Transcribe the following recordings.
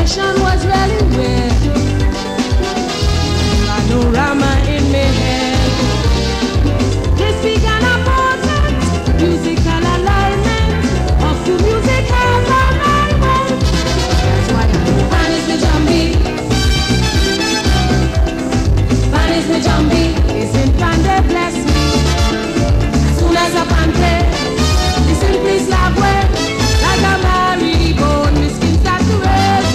tradition was really weird. I know Rama in my head. This began a process, musical alignment of two musical alignment. That's why Pan is the jumbie. Pan is the jumbie. Isn't Pan they bless me? As soon as a Pan play, the simply slap way. Like a marybone, my skin start to raise.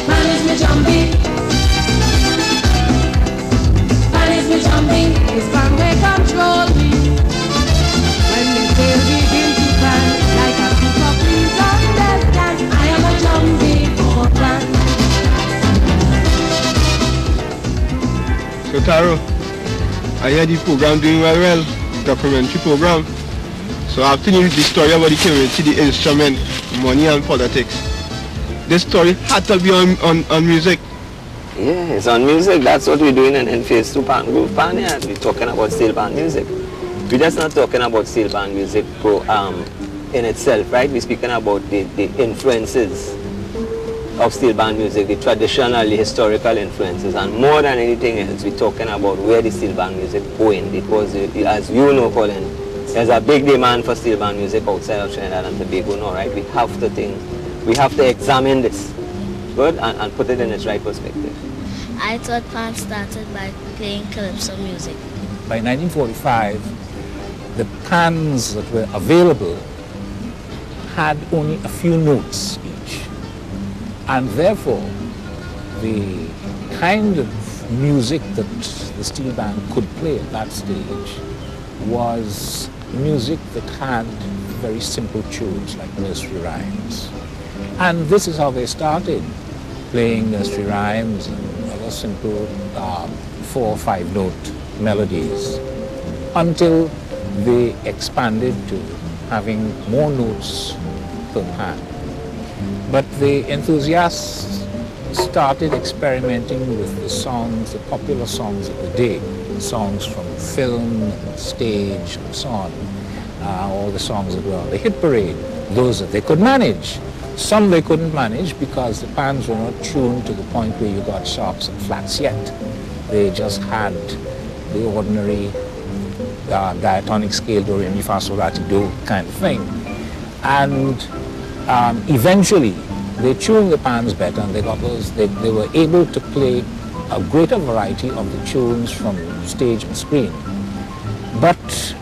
Pan is the jumbie. Pan is the jumbie. It's Pan way control me. When the tail begin to pan, like a piece of trees on death dance, I am a jumbie for Pan. So Taro, I hear the program doing well, documentary program. So after you read the story about the community, the instrument, money and politics, this story had to be on music. Yeah, it's on music. That's what we're doing in Phase 2 Pan Groove Pan. Yeah, we're talking about Steelband music. We're just not talking about Steelband music in itself, right? We're speaking about the influences of Steelband music, the traditional, the historical influences, and more than anything else, we're talking about where the Steelband music going, because as you know, Colin, there's a big demand for Steelband music outside of Trinidad and Tobago now, right? We have to examine this, good, and put it in its right perspective. I thought Pan started by playing calypso music. By 1945, the pans that were available had only a few notes each. And therefore, the kind of music that the steel band could play at that stage was music that had very simple tunes like nursery rhymes. And this is how they started, playing nursery rhymes and other simple 4 or 5 note melodies, until they expanded to having more notes per pan. But the enthusiasts started experimenting with the songs, the popular songs of the day, songs from film, stage, and so on, all the songs that were on the hit parade, those that they could manage. Some they couldn't manage because the pans were not tuned to the point where you got sharps and flats yet. They just had the ordinary diatonic scale, do, re, mi, fa, sol, la, ti, do kind of thing. And eventually they tuned the pans better, and they were able to play a greater variety of the tunes from stage and screen. But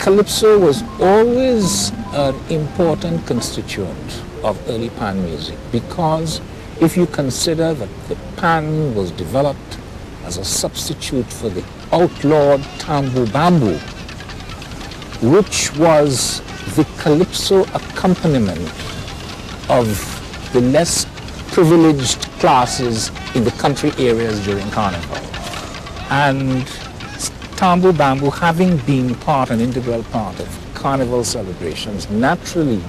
calypso was always an important constituent of early pan music, because if you consider that the pan was developed as a substitute for the outlawed tambu bambu, which was the calypso accompaniment of the less privileged classes in the country areas during Carnival. And tambu bambu, having been an integral part of Carnival celebrations, naturally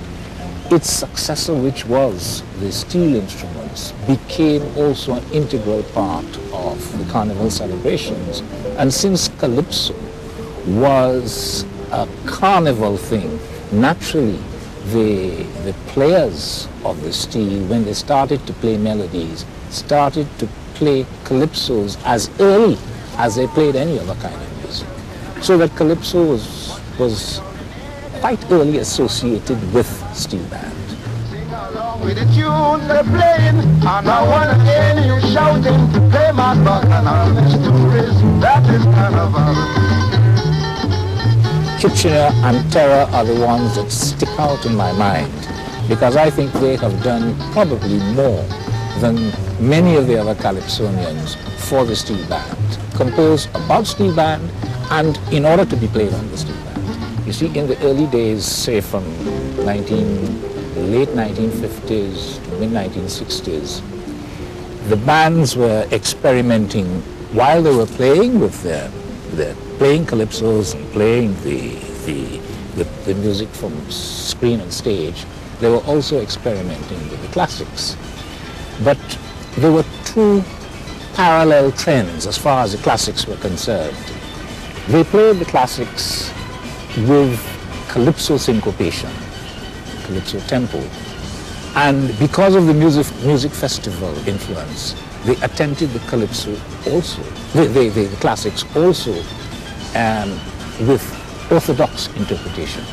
its successor, which was the steel instruments, became also an integral part of the Carnival celebrations. And since calypso was a Carnival thing, naturally the players of the steel, when they started to play melodies, started to play calypsos as early as they played any other kind of music. So that calypso was quite early associated with steel band. Sing along with the tune they're playing, and I wanna hear you shouting, play my bacchanal, tourism, that is Carnival. Kitchener and Terra are the ones that stick out in my mind, because I think they have done probably more than many of the other calypsonians for the steel band, composed about steel band and in order to be played on the steel band. You see, in the early days, say from late 1950s to mid-1960s, the bands were experimenting while they were playing with their playing calypsos and playing the music from screen and stage. They were also experimenting with the classics. But there were 2 parallel trends as far as the classics were concerned. They played the classics with calypso syncopation, calypso tempo, And because of the music festival influence, they attempted the calypso also, the classics also, with orthodox interpretation.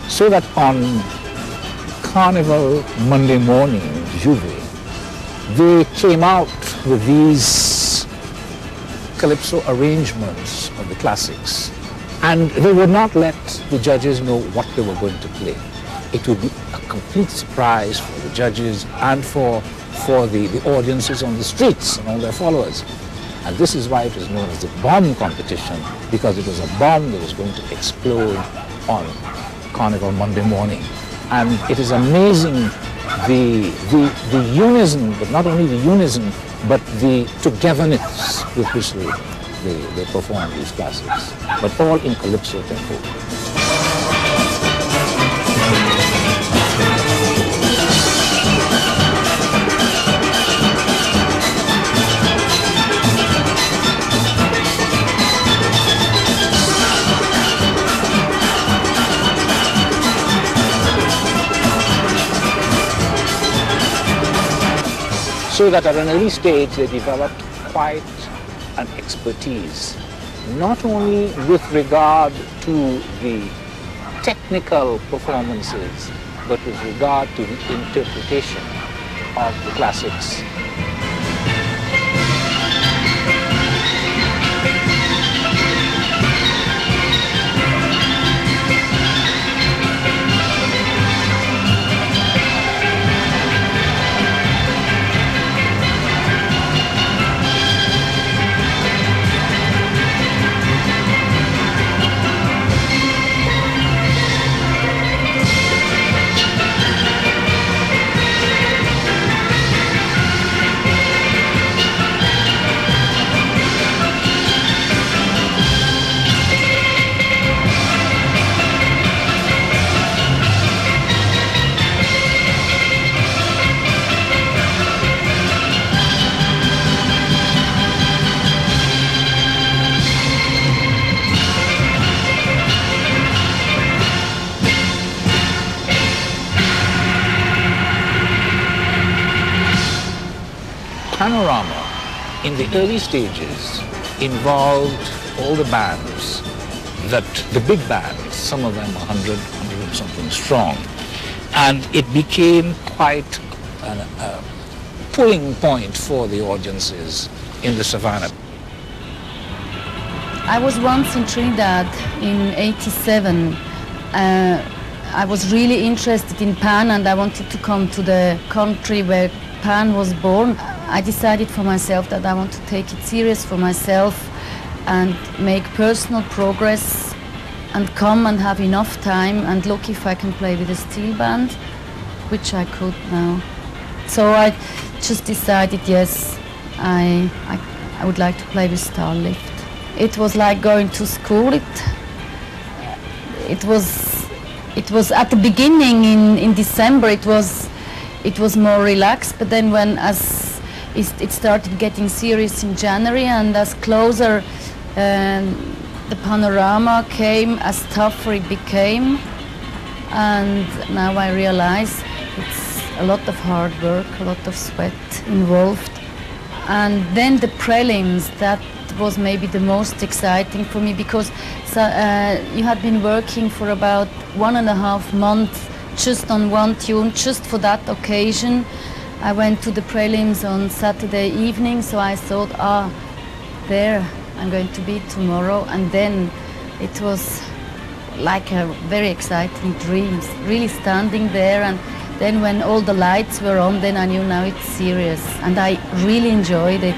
So that on Carnival Monday morning, Juve, they came out with these calypso arrangements of the classics, and they would not let the judges know what they were going to play. It would be a complete surprise for the judges and for the audiences on the streets and all their followers. And this is why it was known as the bomb competition, because it was a bomb that was going to explode on Carnival Monday morning. And it is amazing the unison, but not only the unison, but the togetherness with which they perform these classics, but all in calypso tempo. So that at an early stage they developed quite an expertise, not only with regard to the technical performances, but with regard to the interpretation of the classics. Panorama, in the early stages, involved all the bands, the big bands, some of them 100 something strong, and it became quite a pulling point for the audiences in the savannah. I was once in Trinidad in '87. I was really interested in Pan, and I wanted to come to the country where Pan was born. I decided for myself that I want to take it serious for myself and make personal progress and come and have enough time and look if I can play with a steel band, which I could now. So I just decided, yes, I would like to play with Starlift. It was like going to school. It was at the beginning in December. It was more relaxed, but then as it started getting serious in January, and as closer the panorama came, as tougher it became. And now I realize it's a lot of hard work, a lot of sweat involved. And then the prelims, that was maybe the most exciting for me, because you had been working for about 1.5 months just on one tune, just for that occasion. I went to the prelims on Saturday evening, so I thought, there I'm going to be tomorrow. And then it was like a very exciting dream, really standing there. And then when all the lights were on, then I knew now it's serious. And I really enjoyed it.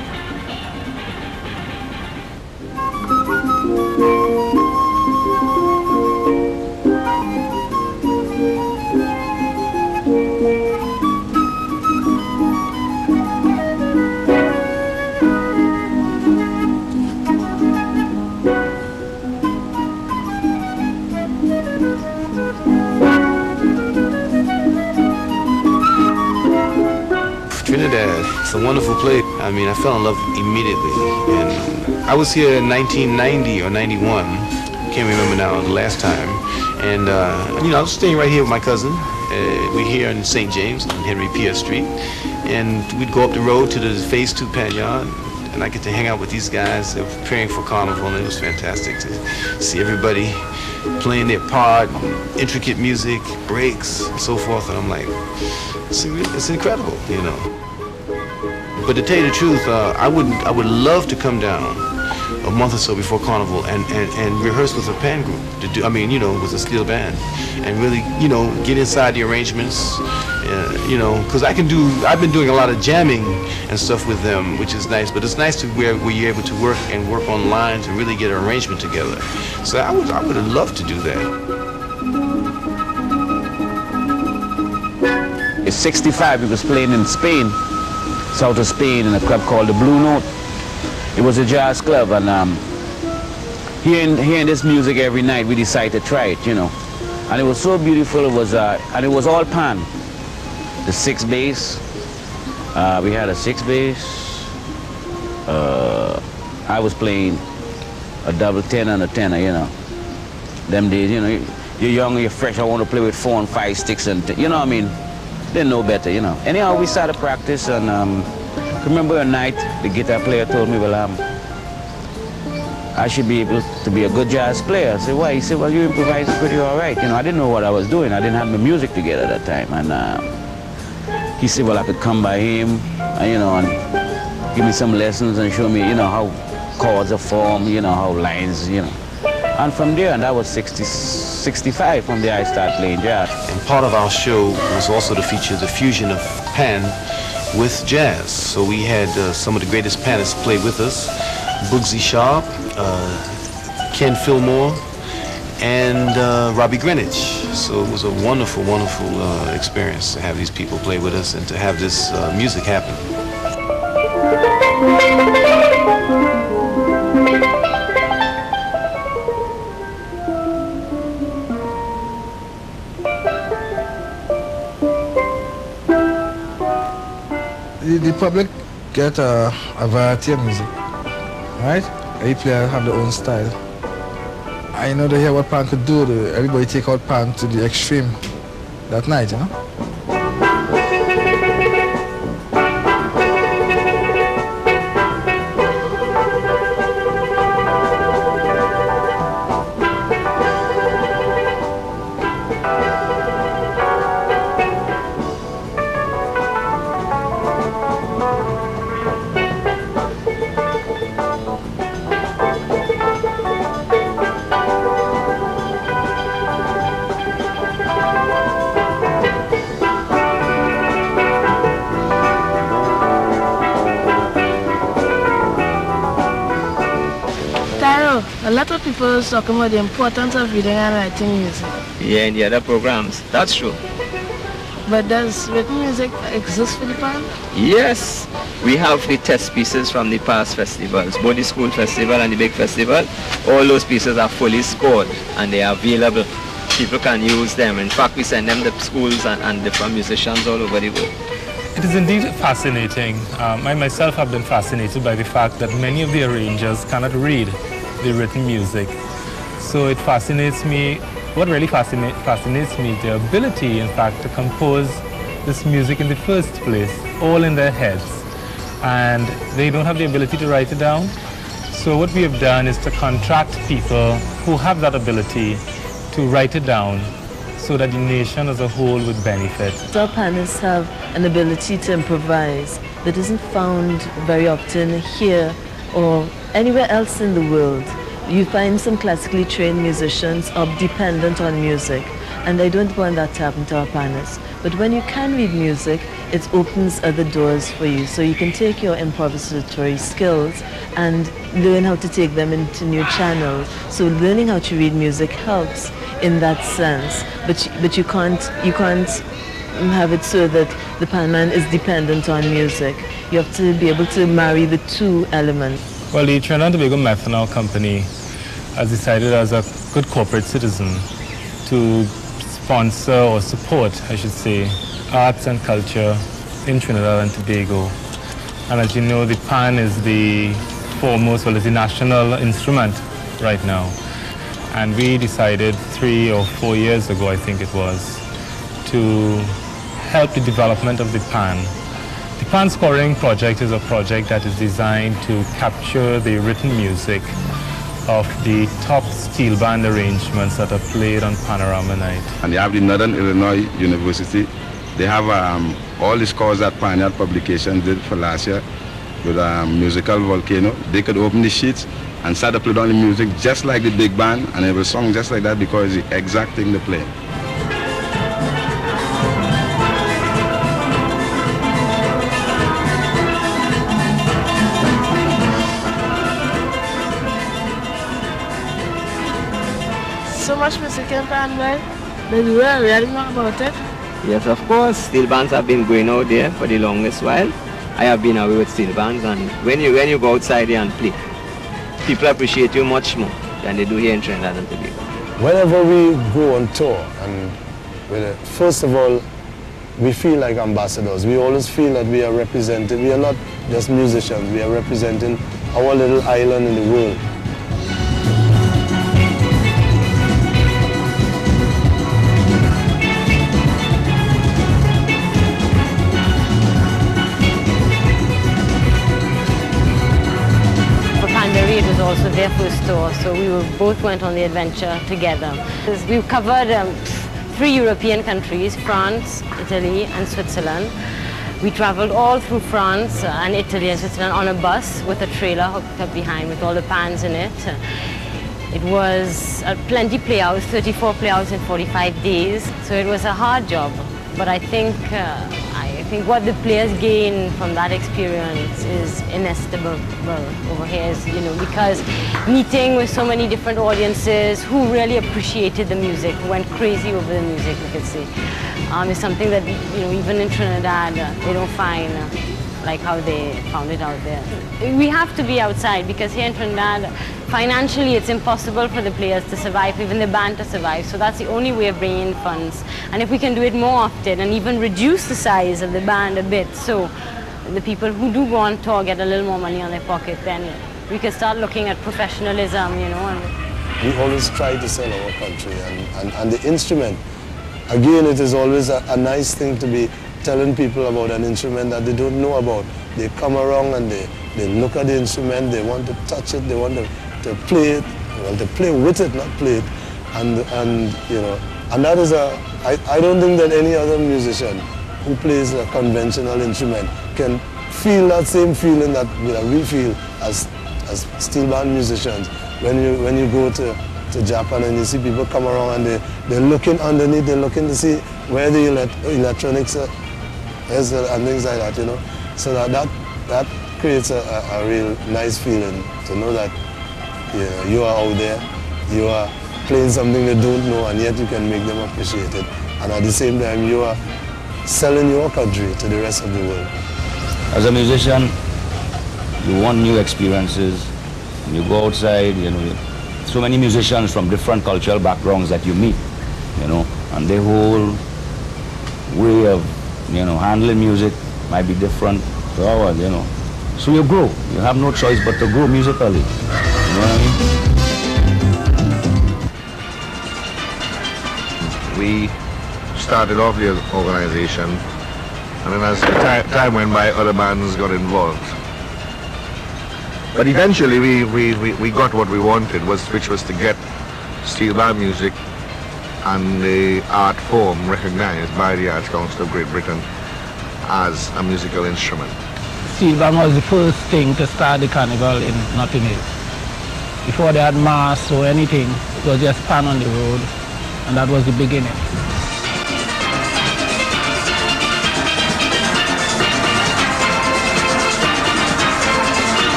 Trinidad, it's a wonderful place. I mean, I fell in love immediately. And I was here in 1990 or 91. Can't remember now the last time. And, you know, I was staying right here with my cousin. We're here in St. James on Henry Pierre Street, and we'd go up the road to the Phase 2 pan yard, and I get to hang out with these guys. They were preparing for Carnival, and it was fantastic to see everybody playing their part, intricate music, breaks, and so forth. And I'm like, it's incredible, you know. But to tell you the truth, I would love to come down a month or so before Carnival and rehearse with a pan group, with a steel band, and really, get inside the arrangements, because I've been doing a lot of jamming and stuff with them, which is nice, but it's nice to where you're able to work on lines and really get an arrangement together. So I would have loved to do that. In '65, we was playing in Spain, south of Spain, in a club called the Blue Note. It was a jazz club, and hearing this music every night, we decided to try it, And it was so beautiful. And it was all pan. The 6 bass. We had a 6 bass. I was playing a double tenor and a tenor, Them days, you're young, you're fresh. I want to play with 4 and 5 sticks, and Didn't know better, Anyhow, we started practice, and remember a night, the guitar player told me, well, I should be able to be a good jazz player. I said, why? He said, well, you improvise pretty all right. I didn't know what I was doing. I didn't have my music together at that time. And he said, well, I could come by him, and give me some lessons and show me, how chords are formed, how lines, And from there, and that was 65, from there I started playing jazz. And part of our show was also to feature the fusion of pan with jazz. So we had some of the greatest panists play with us, Bugsy Sharp, Ken Fillmore, and Robbie Greenwich. So it was a wonderful, wonderful experience to have these people play with us and to have this music happen. The public get a variety of music, right? Every player have their own style. I know to hear what pan could do. Everybody take out pan to the extreme that night, A lot of people are talking about the importance of reading and writing music. Yeah, in the other programs, that's true. But does written music exist for the pan? Yes, we have the test pieces from the past festivals, both the school festival and the big festival. All those pieces are fully scored and they are available. People can use them. In fact, we send them to schools and different musicians all over the world. It is indeed fascinating. I myself have been fascinated by the fact that many of the arrangers cannot read the written music. So it fascinates me. What really fascinates me, the ability, in fact, to compose this music in the first place, all in their heads. And they don't have the ability to write it down. So what we have done is to contract people who have that ability to write it down so that the nation as a whole would benefit. Our panists have an ability to improvise that isn't found very often here or anywhere else in the world. You find some classically trained musicians are dependent on music, and I don't want that to happen to our panists. But when you can read music, it opens other doors for you. So you can take your improvisatory skills and learn how to take them into new channels. So learning how to read music helps in that sense. But you can't have it so that the panman is dependent on music. You have to be able to marry the two elements. Well, the Trinidad and Tobago Methanol Company has decided as a good corporate citizen to sponsor or support, I should say, arts and culture in Trinidad and Tobago. And as you know, the pan is the foremost, well, it's the national instrument right now. And we decided 3 or 4 years ago, I think it was, to help the development of the pan. The pan scoring project is a project that is designed to capture the written music of the top steel band arrangements that are played on Panorama Night. And you have the Northern Illinois University. They have all the scores that Pioneer Publications did for last year with Musical Volcano. They could open the sheets and start to play on the music just like the big band, and it was sung just like that because it's the exact thing to play. So much music in Panwell. Did you really know about it? Yes, of course. Steel bands have been going out there for the longest while. I have been away with steel bands, and when you go outside there and play, people appreciate you much more than they do here in Trinidad and Tobago. Whenever we go on tour, and first of all, we feel like ambassadors. We always feel that we are representing, we are not just musicians, we are representing our little island in the world. It was also their first tour, so we both went on the adventure together. We covered 3 European countries, France, Italy and Switzerland. We traveled all through France and Italy and Switzerland on a bus with a trailer hooked up behind with all the pans in it. It was plenty playouts, 34 playouts in 45 days, so it was a hard job. But I think what the players gain from that experience is inestimable over here, because meeting with so many different audiences who really appreciated the music, who went crazy over the music, you could say, is something that, even in Trinidad, they don't find like how they found it out there. We have to be outside because here in Trinidad, financially it's impossible for the players to survive, even the band to survive. So that's the only way of bringing in funds. And if we can do it more often and even reduce the size of the band a bit, so the people who do go on tour get a little more money on their pocket, then we can start looking at professionalism, We always try to sell our country and the instrument. Again, it is always a nice thing to be telling people about an instrument that they don't know about. They come around and they look at the instrument, they want to touch it, they want to play it, they want to play with it, not play it. And that is I don't think that any other musician who plays a conventional instrument can feel that same feeling that we feel as steel band musicians. When you go to Japan and you see people come around and they're looking underneath, they're looking to see where the electronics is and things like that, So that creates a real nice feeling to know that you are out there, you are playing something they don't know, and yet you can make them appreciate it. And at the same time, you are selling your country to the rest of the world. As a musician, you want new experiences. You go outside, so many musicians from different cultural backgrounds that you meet, and their whole way of, handling music might be different to ours, So you grow. You have no choice but to grow musically. You know what I mean? We started off the organization, and then as time went by, other bands got involved. But eventually we got what we wanted, which was to get steel band music and the art form recognized by the Arts Council of Great Britain as a musical instrument. Steel band was the first thing to start the carnival in Notting Hill. Before they had mass or anything, it was just pan on the road, and that was the beginning.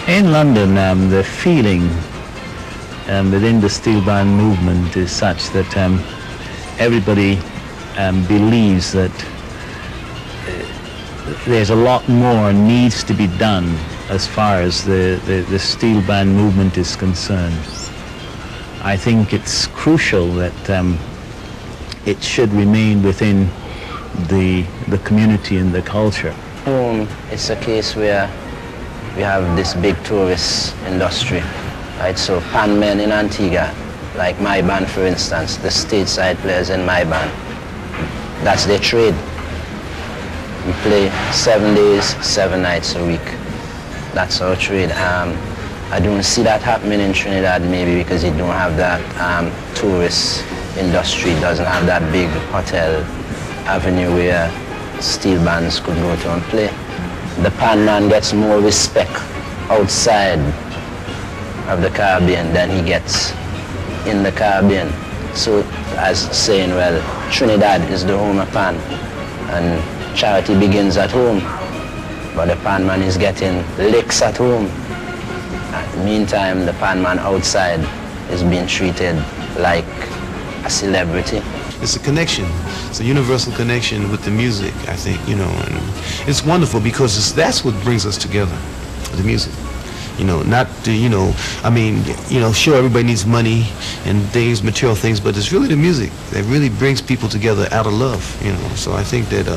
In London, the feeling within the steel band movement is such that everybody believes that there's a lot more needs to be done as far as the steel band movement is concerned. I think it's crucial that it should remain within the community and the culture. It's a case where we have this big tourist industry, right? So pan men in Antigua Like my band, for instance, the stage side players in my band, that's their trade. We play 7 days, 7 nights a week. That's our trade. I don't see that happening in Trinidad, maybe because it don't have that tourist industry, doesn't have that big hotel avenue where steel bands could go to and play. The pan man gets more respect outside of the Caribbean than he gets in the Caribbean. So as saying, well, Trinidad is the home of pan and charity begins at home, but the pan man is getting licks at home. Meantime, the pan man outside is being treated like a celebrity. It's a connection. It's a universal connection with the music, I think, you know, and it's wonderful because that's what brings us together, the music. You know, not the, you know, I mean, you know, sure, everybody needs money and things, material things, but it's really the music that really brings people together out of love, you know. So I think that,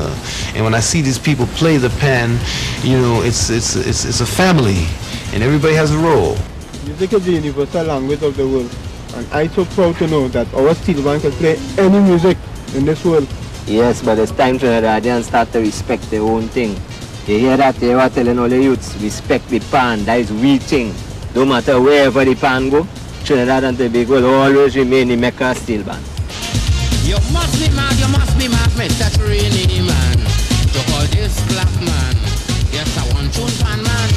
and when I see these people play the pan, you know, it's a family, and everybody has a role. Music is the universal language of the world, and I'm so proud to know that our steel band can play any music in this world. Yes, but it's time for the audience start to respect their own thing. You hear that? They were telling all the youths, respect the pan, that is we thing. No matter wherever the pan go, Trinidad and Tobago will always remain the Mecca steel band. You must be mad, Mr. Trini man. To call this black man, yes, I want tune pan man.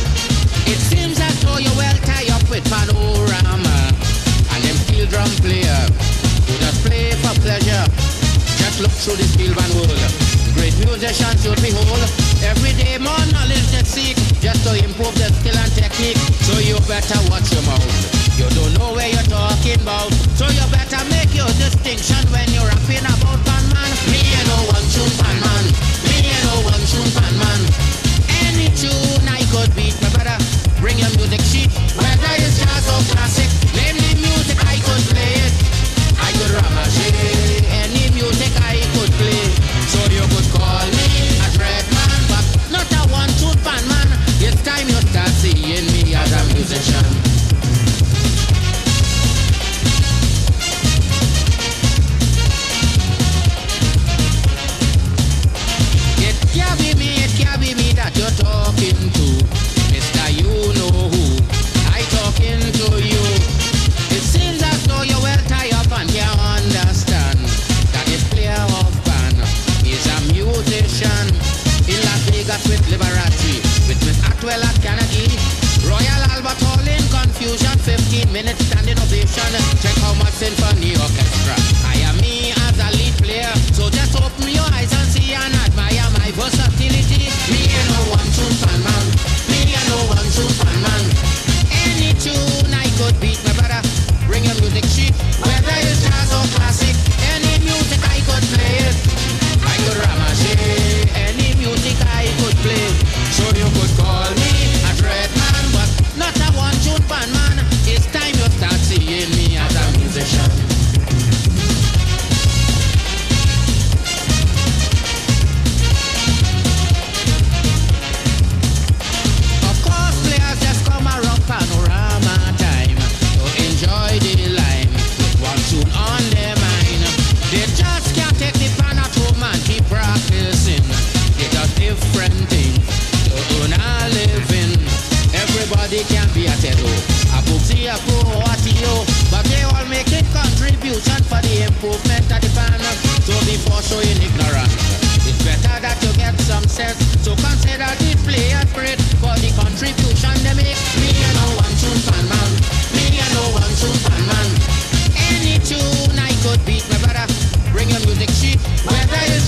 It seems as though you're well tied up with panorama and them steel drum player who just play for pleasure. Just look through the steel band world. Great musicians should be whole. Every day more knowledge they seek, just to improve their skill and technique. So you better watch your mouth. You don't know where you're talking about. So you better make your distinction when you're rapping about pan man. Me and no one tune pan man. Me and no one tune pan man. Any tune I could beat, my brother. Bring your music sheet. Whether it's jazz or classic, name the music I could play it. I could ramage any music I could play. So you could call me a dread man, but not a one-tune pan man. It's time you start seeing me as a musician. It can't be me that you're talking to. Mister, you know who I talking to you. It seems as though you're well tied up and can't understand that this player of pan is a musician in Las Vegas with Liberace, with Miss Atwell at Carnegie, Royal Albert Hall in confusion, 15 minutes standing ovation. Check how much symphony orchestra. I am me as a lead player, so just open your eyes and see and admire my versatility. Me and no one tune pan man. Me and no one tune pan man. Any tune I could beat, my brother. Bring your music sheet, whether it's jazz or classic. Any music I could play it. I could ramage any music I could play. So you could call me a dread man, but not a one tune pan man. It's time you start seeing me as a musician. Of course, players just come around panorama time to enjoy the line with one tune on their mind. They just can't take the pan at home and keep practicing. They got different things to earn a living. Everybody can be a Tedo, a Booksy, a Pro, or a T.O., but they all making contribution for the improvement of the pan. So before showing ignorance, it's better that you get some sense. So consider the players great for the contribution they make. Me and no one tune pan man. Me and no one tune pan man. Any tune I could beat, my brother. Bring your music sheet, whether you